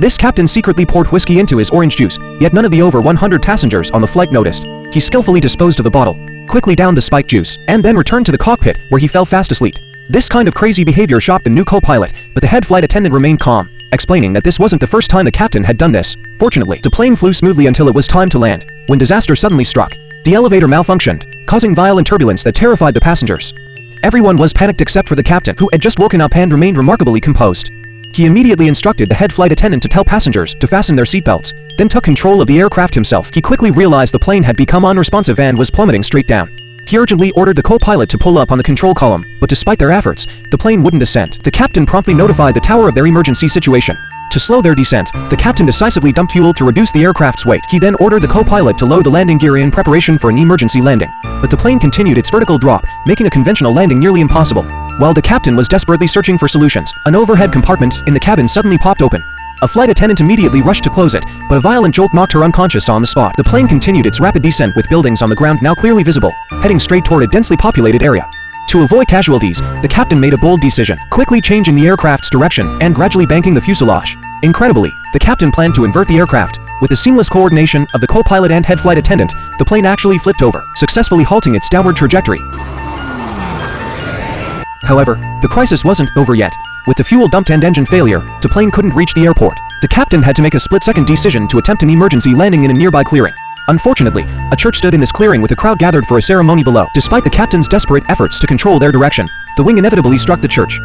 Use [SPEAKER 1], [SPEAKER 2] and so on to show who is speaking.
[SPEAKER 1] This captain secretly poured whiskey into his orange juice, yet none of the over 100 passengers on the flight noticed. He skillfully disposed of the bottle, quickly downed the spiked juice, and then returned to the cockpit, where he fell fast asleep. This kind of crazy behavior shocked the new co-pilot, but the head flight attendant remained calm, explaining that this wasn't the first time the captain had done this. Fortunately, the plane flew smoothly until it was time to land, when disaster suddenly struck. The elevator malfunctioned, causing violent turbulence that terrified the passengers. Everyone was panicked except for the captain, who had just woken up and remained remarkably composed. He immediately instructed the head flight attendant to tell passengers to fasten their seatbelts, then took control of the aircraft himself. He quickly realized the plane had become unresponsive and was plummeting straight down. He urgently ordered the co-pilot to pull up on the control column, but despite their efforts, the plane wouldn't descend. The captain promptly notified the tower of their emergency situation. To slow their descent, the captain decisively dumped fuel to reduce the aircraft's weight. He then ordered the co-pilot to load the landing gear in preparation for an emergency landing. But the plane continued its vertical drop, making a conventional landing nearly impossible. While the captain was desperately searching for solutions, an overhead compartment in the cabin suddenly popped open. A flight attendant immediately rushed to close it, but a violent jolt knocked her unconscious on the spot. The plane continued its rapid descent with buildings on the ground now clearly visible, heading straight toward a densely populated area. To avoid casualties, the captain made a bold decision, quickly changing the aircraft's direction and gradually banking the fuselage. Incredibly, the captain planned to invert the aircraft. With the seamless coordination of the co-pilot and head flight attendant, the plane actually flipped over, successfully halting its downward trajectory. However, the crisis wasn't over yet. With the fuel dumped and engine failure, the plane couldn't reach the airport. The captain had to make a split-second decision to attempt an emergency landing in a nearby clearing. Unfortunately, a church stood in this clearing with a crowd gathered for a ceremony below. Despite the captain's desperate efforts to control their direction, the wing inevitably struck the church.